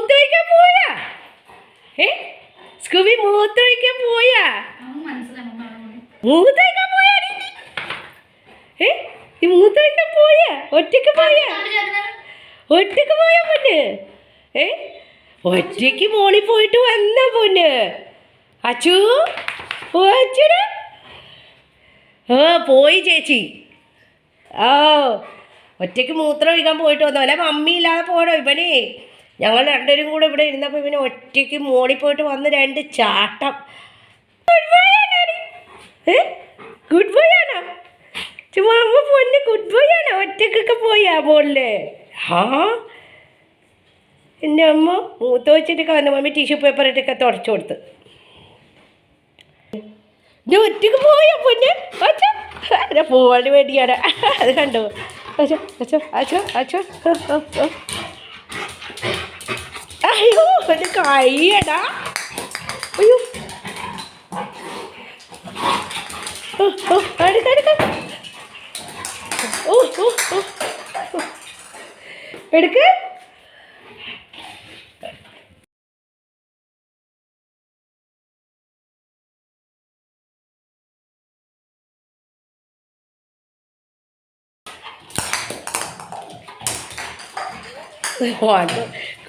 മൂത്രമൊഴിക്കാൻ പോയാ? സ്കൂബി മൂത്രമൊഴിക്കാൻ പോയാ? മൂത്രമൊഴിക്കാൻ പോയാ? ഈ മൂത്രമൊഴിക്കാൻ പോയാ? ഒറ്റക്ക് പോയാ? ഒറ്റക്ക് പോയാ പൊന്ന്? ഒറ്റയ്ക്ക് മോളിൽ പോയിട്ട് വന്ന പൊന്ന്. അച്ചു അച്ചുടാ. പോയി ചേച്ചി. ഒറ്റയ്ക്ക് മൂത്രം ഒഴിക്കാൻ പോയിട്ട് വന്നു. അല്ല മമ്മി ഇല്ലാതെ പോകണോ ഇവനെ? ഞങ്ങൾ രണ്ടുപേരും കൂടെ ഇവിടെ ഇരുന്നപ്പോൾ ഇവന് ഒറ്റയ്ക്ക് മോളിൽ പോയിട്ട് വന്ന് 2 ചാട്ടം. ഗുഡ് ബോയ് ആണോ? ചുമ്മാ അമ്മ പൊന്ന് ഗുഡ് ബോയ് ആണോ? ഒറ്റക്കൊക്കെ പോയാ മോളില്? എൻ്റെ അമ്മ മൂത്ത വെച്ചിട്ടൊക്കെ വന്നു. മമ്മി ടിഷ്യൂ പേപ്പർ ഇട്ടൊക്കെ തുടച്ചു കൊടുത്ത്. ഞാൻ ഒറ്റക്ക് പോയാ പൊന്നെ? അച്ഛാ പോവാൻ വേണ്ടിയാണ്. അത് കണ്ടോ? അച്ഛോ അച്ഛോ അച്ഛോ അച്ഛോ. അയ്യോ എൻ്റെ കൈയടാ. അയ്യോ എടുക്ക. എടുക്ക്.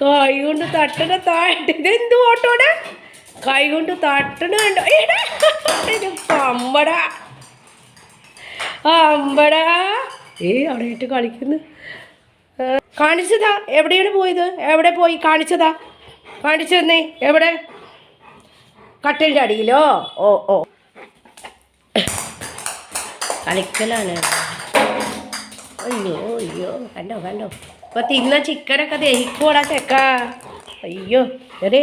കൈ കൊണ്ട് തട്ടണ താഴ്ത്ത്. ഇതെന്ത് ഓട്ടോടെ കൈ കൊണ്ട് തട്ടണ കണ്ടോ? അമ്പടാ അമ്പടാ. അവിടെ ഇട്ട് കളിക്കുന്നു. കാണിച്ചതാ. എവിടെയാണ് പോയത്? എവിടെ പോയി കാണിച്ചതാ? കാണിച്ചു തന്നേ. എവിടെ? കട്ടിലിൻ്റെ അടിയിലോ? ഓ കളിക്കലാണ്. അയ്യോ കണ്ടോ ഇപ്പൊ തിന്ന ചിക്കനൊക്കെ ദഹിക്കൂടാ ചെക്ക. അയ്യോ എവിടെ?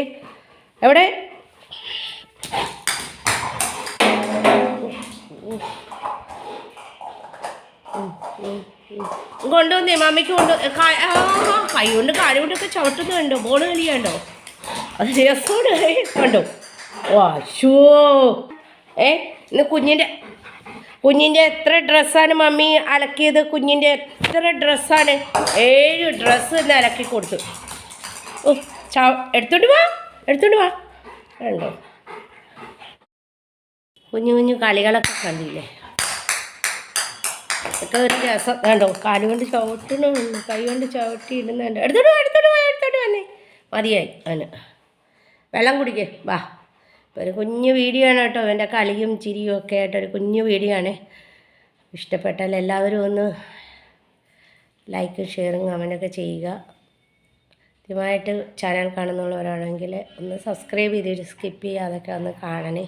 കൊണ്ടുവന്നേ മമ്മിക്ക് കൈ കൊണ്ട് കാല് കൊണ്ടൊക്കെ ചവിട്ടുന്നുണ്ടോ? ബോൾ കളിയാണ്ടോ? അത് രസമാണ്. കണ്ടോ? വാശോ. ഇന്ന് കുഞ്ഞിൻ്റെ എത്ര ഡ്രസ്സാണ് മമ്മി അലക്കിയത്? കുഞ്ഞിൻ്റെ എത്ര ഡ്രസ്സാണ്? 7 ഡ്രസ്സ് ഇന്ന് അലക്കി കൊടുത്തു. എടുത്തോണ്ട് വാ. കണ്ടോ? കുഞ്ഞു കളികളൊക്കെ കണ്ടില്ലേ? ഇതൊക്കെ ഒരു രസം. കണ്ടോ? കാലുകൊണ്ട് ചവിട്ടണുണ്ട്, കൈ കൊണ്ട് ചവിട്ടി ഇടുന്നുണ്ട്. എടുത്തോണ്ട് വന്നേ. മതിയായി അവന്. വെള്ളം കുടിക്കേ വാ. ഒരു കുഞ്ഞു വീഡിയോ ആണ് കേട്ടോ. എൻ്റെ കളിയും ചിരിയും ഒക്കെ ആയിട്ടൊരു കുഞ്ഞു വീഡിയോ ആണ്. ഇഷ്ടപ്പെട്ടാൽ എല്ലാവരും ഒന്ന് ലൈക്കും ഷെയറും കമൻറ്റൊക്കെ ചെയ്യുക. ആദ്യമായിട്ട് ചാനൽ കാണുന്നവരാണെങ്കിൽ ഒന്ന് സബ്സ്ക്രൈബ് ചെയ്തിട്ട് സ്കിപ്പ് ചെയ്യാതൊക്കെ ഒന്ന് കാണണേ.